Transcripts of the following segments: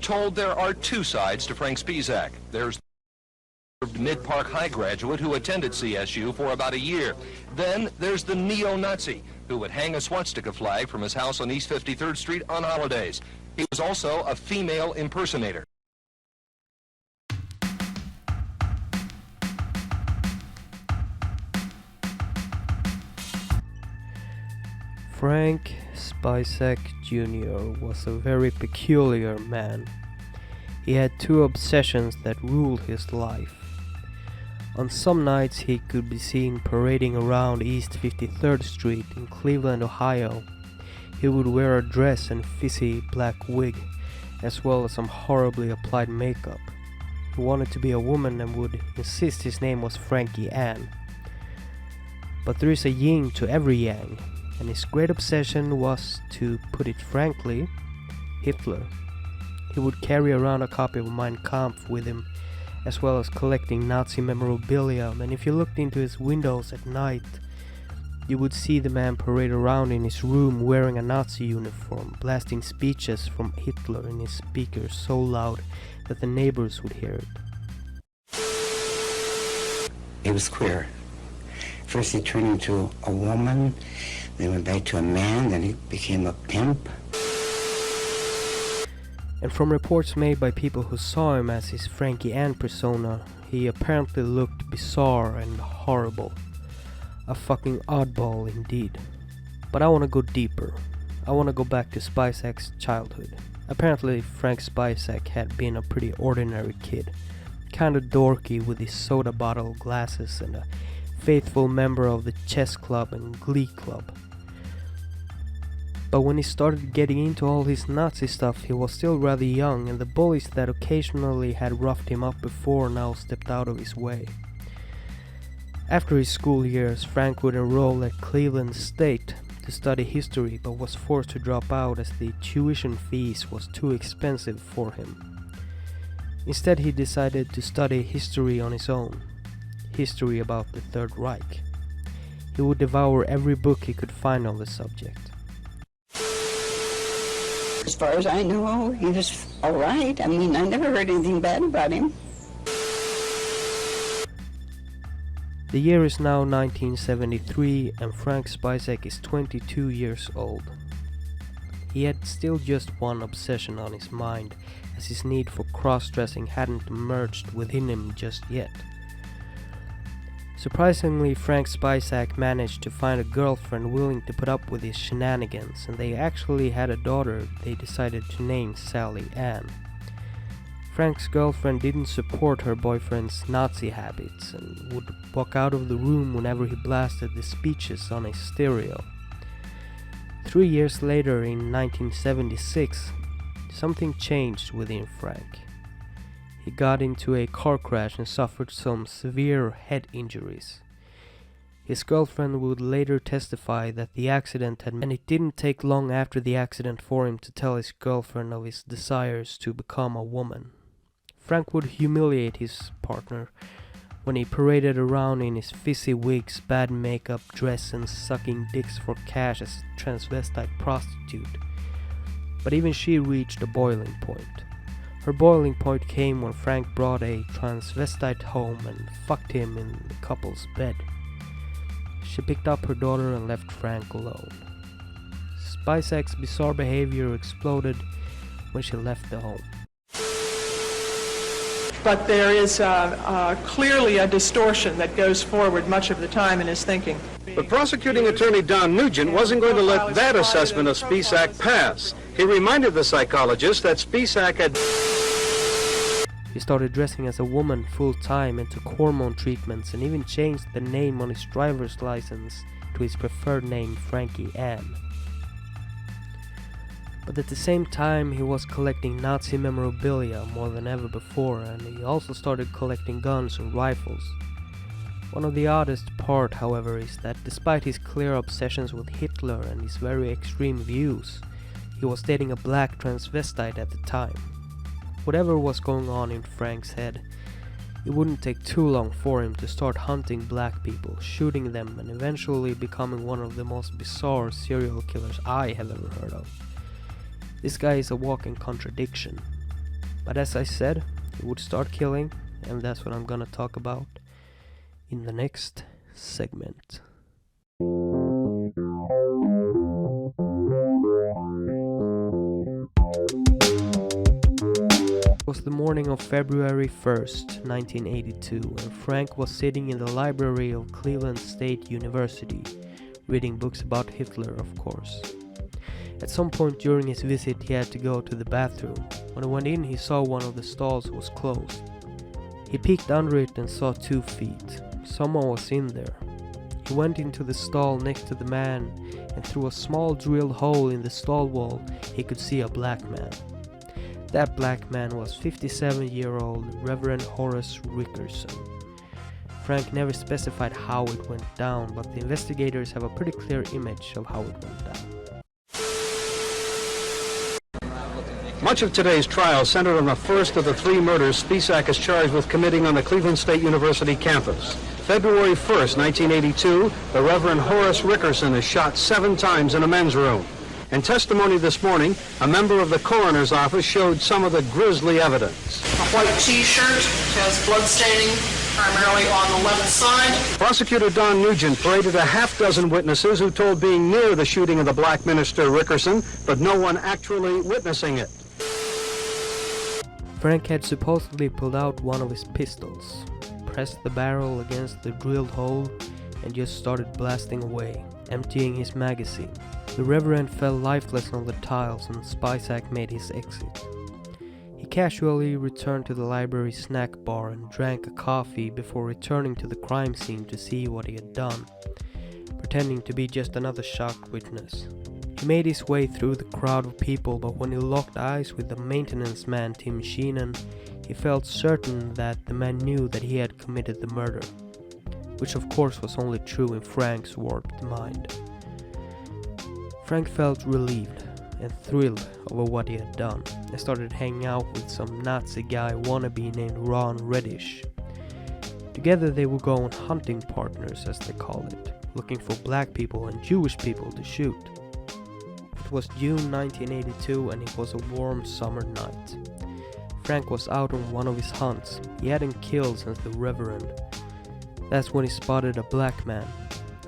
told there are two sides to Frank Spisak. There's the Mid-Park High graduate who attended CSU for about a year. Then there's the neo-Nazi who would hang a swastika flag from his house on East 53rd Street on holidays. He was also a female impersonator. Frank Spisak Jr. was a very peculiar man. He had two obsessions that ruled his life. On some nights he could be seen parading around East 53rd Street in Cleveland, Ohio. He would wear a dress and fizzy black wig, as well as some horribly applied makeup. He wanted to be a woman and would insist his name was Frankie Ann. But there is a yin to every yang, and his great obsession was, to put it frankly, Hitler. He would carry around a copy of Mein Kampf with him, as well as collecting Nazi memorabilia, and if you looked into his windows at night, you would see the man parade around in his room wearing a Nazi uniform, blasting speeches from Hitler in his speakers so loud that the neighbors would hear it. He was queer. First he turned into a woman, then went back to a man, then he became a pimp. And from reports made by people who saw him as his Frankie Ann persona, he apparently looked bizarre and horrible. A fucking oddball indeed. But I want to go deeper. I want to go back to Spisak's childhood. Apparently Frank Spisak had been a pretty ordinary kid. Kinda dorky with his soda bottle glasses and a faithful member of the chess club and glee club. But when he started getting into all his Nazi stuff, he was still rather young, and the bullies that occasionally had roughed him up before now stepped out of his way. After his school years, Frank would enroll at Cleveland State to study history, but was forced to drop out as the tuition fees was too expensive for him. Instead, he decided to study history on his own. History about the Third Reich. He would devour every book he could find on the subject. As far as I know, he was all right. I mean, I never heard anything bad about him. The year is now 1973 and Frank Spisak is 22 years old. He had still just one obsession on his mind, as his need for cross-dressing hadn't emerged within him just yet. Surprisingly, Frank Spisak managed to find a girlfriend willing to put up with his shenanigans, and they actually had a daughter they decided to name Sally Ann. Frank's girlfriend didn't support her boyfriend's Nazi habits and would walk out of the room whenever he blasted the speeches on his stereo. 3 years later, in 1976, something changed within Frank. He got into a car crash and suffered some severe head injuries. His girlfriend would later testify that the accident had, and it didn't take long after the accident for him to tell his girlfriend of his desires to become a woman. Frank would humiliate his partner when he paraded around in his fizzy wigs, bad makeup, dress, and sucking dicks for cash as a transvestite prostitute. But even she reached a boiling point. Her boiling point came when Frank brought a transvestite home and fucked him in the couple's bed. She picked up her daughter and left Frank alone. Spisak's bizarre behavior exploded when she left the home. But there is clearly a distortion that goes forward much of the time in his thinking. But prosecuting attorney Don Nugent wasn't going to let that assessment of Spisak pass. He reminded the psychologist that Spisak had... He started dressing as a woman full-time and took hormone treatments, and even changed the name on his driver's license to his preferred name, Frankie Ann. But at the same time, he was collecting Nazi memorabilia more than ever before, and he also started collecting guns and rifles. One of the oddest part, however, is that despite his clear obsessions with Hitler and his very extreme views, he was dating a black transvestite at the time. Whatever was going on in Frank's head, it wouldn't take too long for him to start hunting black people, shooting them, and eventually becoming one of the most bizarre serial killers I have ever heard of. This guy is a walking contradiction. But as I said, he would start killing, and that's what I'm gonna talk about in the next segment. It was the morning of February 1st, 1982, and Frank was sitting in the library of Cleveland State University, reading books about Hitler, of course. At some point during his visit, he had to go to the bathroom. When he went in, he saw one of the stalls was closed. He peeked under it and saw 2 feet. Someone was in there. He went into the stall next to the man, and through a small drilled hole in the stall wall, he could see a black man. That black man was 57-year-old Reverend Horace Rickerson. Frank never specified how it went down, but the investigators have a pretty clear image of how it went down. Much of today's trial centered on the first of the 3 murders Spisak is charged with committing on the Cleveland State University campus. February 1st, 1982, the Reverend Horace Rickerson is shot 7 times in a men's room. In testimony this morning, a member of the coroner's office showed some of the grisly evidence. A white T-shirt has blood staining primarily on the left side. Prosecutor Don Nugent paraded a half-dozen witnesses who told being near the shooting of the black minister Rickerson, but no one actually witnessing it. Frank had supposedly pulled out one of his pistols, pressed the barrel against the drilled hole, and just started blasting away, emptying his magazine. The Reverend fell lifeless on the tiles and Spisak made his exit. He casually returned to the library snack bar and drank a coffee before returning to the crime scene to see what he had done, pretending to be just another shocked witness. He made his way through the crowd of people, but when he locked eyes with the maintenance man Tim Sheenan, he felt certain that the man knew that he had committed the murder, which of course was only true in Frank's warped mind. Frank felt relieved and thrilled over what he had done and started hanging out with some Nazi guy wannabe named Ron Reddish. Together they would go on hunting partners, as they call it, looking for black people and Jewish people to shoot. It was June 1982 and it was a warm summer night. Frank was out on one of his hunts. He hadn't killed since the Reverend. That's when he spotted a black man,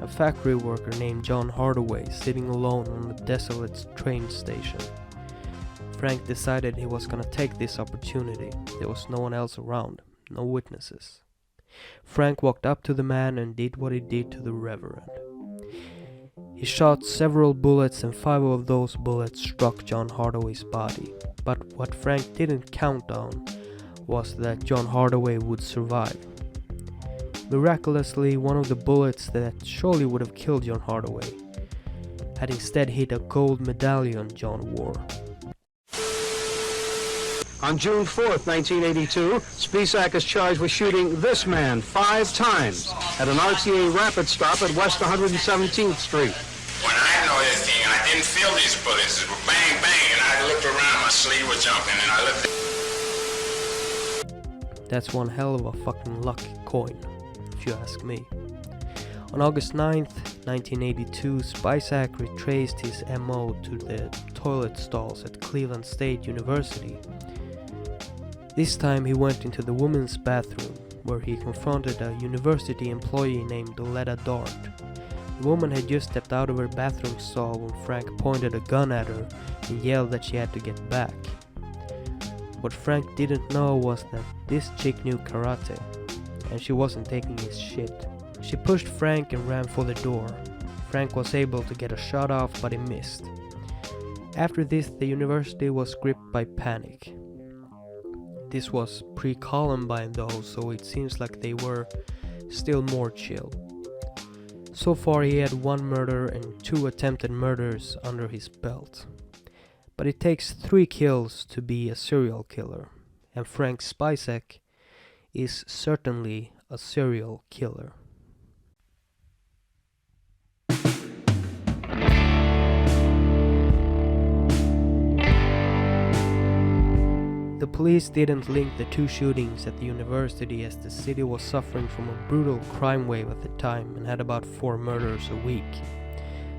a factory worker named John Hardaway, sitting alone on the desolate train station. Frank decided he was gonna take this opportunity. There was no one else around, no witnesses. Frank walked up to the man and did what he did to the Reverend. He shot several bullets and 5 of those bullets struck John Hardaway's body. But what Frank didn't count on was that John Hardaway would survive. Miraculously, one of the bullets that surely would have killed John Hardaway had instead hit a gold medallion John wore. On June 4th, 1982, Spisak is charged with shooting this man 5 times at an RTA rapid stop at West 117th Street. When I know this thing, I didn't feel these bullets. It was bang, bang, and I looked around, my sleeve was jumping, and I looked. That's one hell of a fucking lucky coin, if you ask me. On August 9th, 1982, Spisak retraced his MO to the toilet stalls at Cleveland State University. This time he went into the women's bathroom, where he confronted a university employee named Letta Dart. The woman had just stepped out of her bathroom stall when Frank pointed a gun at her and yelled that she had to get back. What Frank didn't know was that this chick knew karate, and she wasn't taking his shit. She pushed Frank and ran for the door. Frank was able to get a shot off, but he missed. After this, the university was gripped by panic. This was pre-Columbine though, so it seems like they were still more chill. So far he had 1 murder and 2 attempted murders under his belt. But it takes 3 kills to be a serial killer, and Frank Spisak is certainly a serial killer. The police didn't link the 2 shootings at the university, as the city was suffering from a brutal crime wave at the time and had about 4 murders a week.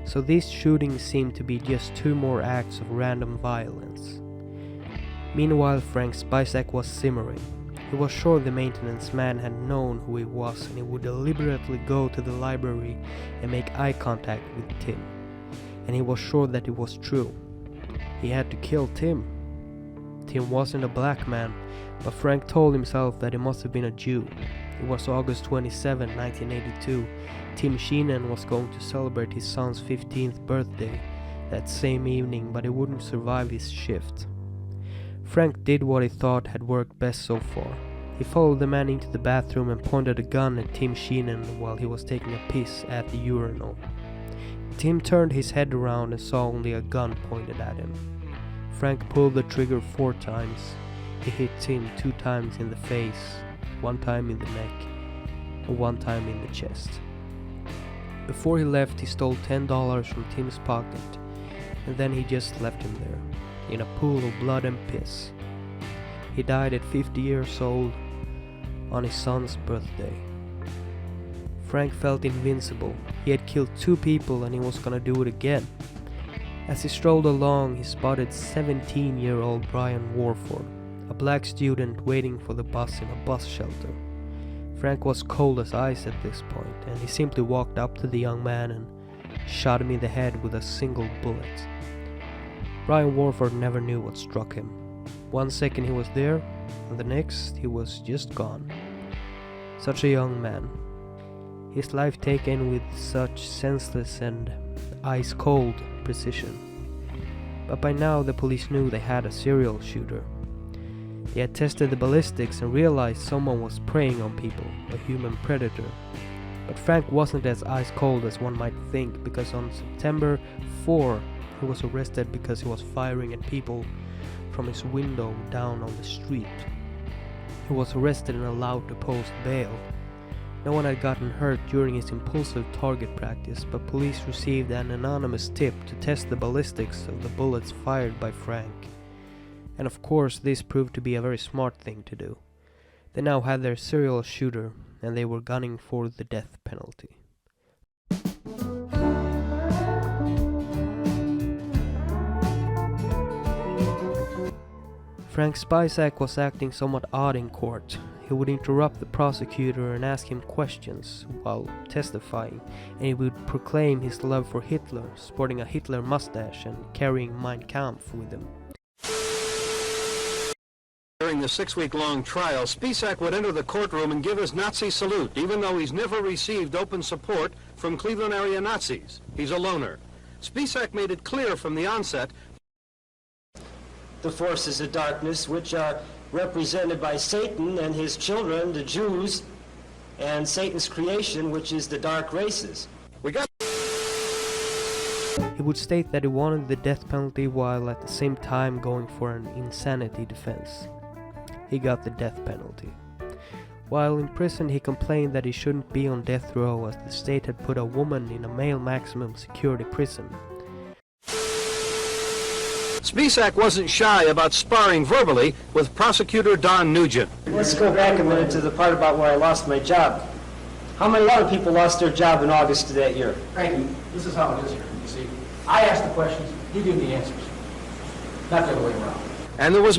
So these shootings seemed to be just 2 more acts of random violence. Meanwhile, Frank Spisak was simmering. He was sure the maintenance man had known who he was, and he would deliberately go to the library and make eye contact with Tim. And he was sure that it was true. He had to kill Tim. Tim wasn't a black man, but Frank told himself that he must have been a Jew. It was August 27, 1982. Tim Sheenan was going to celebrate his son's 15th birthday that same evening, but he wouldn't survive his shift. Frank did what he thought had worked best so far. He followed the man into the bathroom and pointed a gun at Tim Sheenan while he was taking a piss at the urinal. Tim turned his head around and saw only a gun pointed at him. Frank pulled the trigger 4 times. He hit Tim 2 times in the face, 1 time in the neck, and 1 time in the chest. Before he left, he stole $10 from Tim's pocket, and then he just left him there, in a pool of blood and piss. He died at 50 years old on his son's birthday. Frank felt invincible. He had killed 2 people and he was gonna do it again. As he strolled along, he spotted 17-year-old Brian Warford, a black student waiting for the bus in a bus shelter. Frank was cold as ice at this point, and he simply walked up to the young man and shot him in the head with a single bullet. Brian Warford never knew what struck him. 1 second he was there, and the next he was just gone. Such a young man. His life taken with such senseless and ice-cold precision. But by now the police knew they had a serial shooter. They had tested the ballistics and realized someone was preying on people, a human predator. But Frank wasn't as ice-cold as one might think, because on September 4, he was arrested because he was firing at people from his window down on the street. He was arrested and allowed to post bail. No one had gotten hurt during his impulsive target practice, but police received an anonymous tip to test the ballistics of the bullets fired by Frank. And of course, this proved to be a very smart thing to do. They now had their serial shooter, and they were gunning for the death penalty. Frank Spisak was acting somewhat odd in court. He would interrupt the prosecutor and ask him questions while testifying, and he would proclaim his love for Hitler, sporting a Hitler mustache and carrying Mein Kampf with him. During the 6-week-long trial, Spisak would enter the courtroom and give his Nazi salute, even though he's never received open support from Cleveland area Nazis. He's a loner. Spisak made it clear from the onset the forces of darkness, which are represented by Satan and his children, the Jews, and Satan's creation, which is the dark races. He would state that he wanted the death penalty while at the same time going for an insanity defense. He got the death penalty. While in prison, he complained that he shouldn't be on death row as the state had put a woman in a male maximum security prison. Spisak wasn't shy about sparring verbally with prosecutor Don Nugent. Let's go back a minute to the part about where I lost my job. How many other people lost their job in August of that year? Frankie, this is how it is here. You see, I ask the questions, you give the answers. Not the other way around. And there was...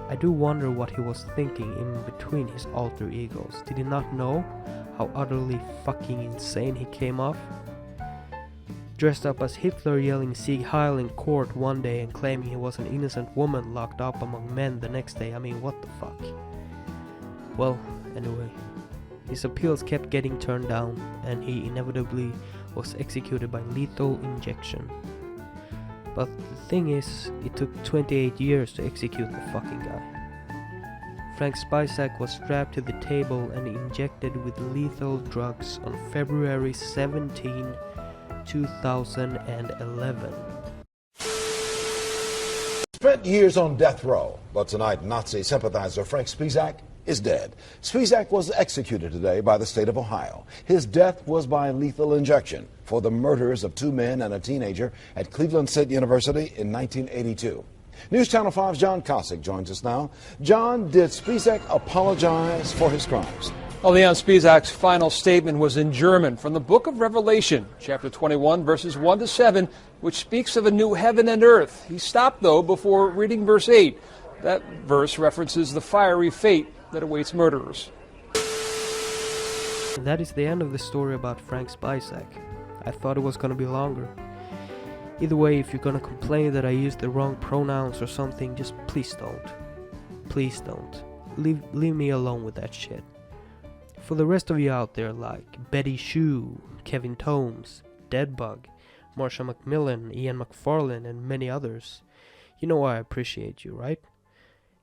I do wonder what he was thinking in between his alter egos. Did he not know how utterly fucking insane he came off? Dressed up as Hitler, yelling Sieg Heil in court one day and claiming he was an innocent woman locked up among men the next day. I mean, what the fuck? Well, anyway, his appeals kept getting turned down, and he inevitably was executed by lethal injection. But the thing is, it took 28 years to execute the fucking guy. Frank Spisak was strapped to the table and injected with lethal drugs on February 17, 2011. Spent years on death row, but tonight Nazi sympathizer Frank Spisak is dead. Spisak was executed today by the state of Ohio. His death was by lethal injection for the murders of 2 men and a teenager at Cleveland State University in 1982. News Channel 5's John Cossack joins us now. John, did Spisak apologize for his crimes? Well, Leon Spisak's final statement was in German from the book of Revelation, chapter 21, verses 1 to 7, which speaks of a new heaven and earth. He stopped, though, before reading verse 8. That verse references the fiery fate that awaits murderers. And that is the end of the story about Frank Spisak. I thought it was going to be longer. Either way, if you're going to complain that I used the wrong pronouns or something, just please don't. Please don't. Leave me alone with that shit. For the rest of you out there like Betty Shue, Kevin Tomes, Deadbug, Marsha McMillan, Ian McFarlane, and many others, you know I appreciate you, right?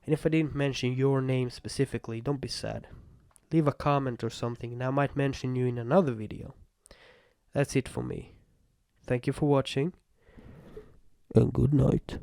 And if I didn't mention your name specifically, don't be sad. Leave a comment or something and I might mention you in another video. That's it for me. Thank you for watching, and good night.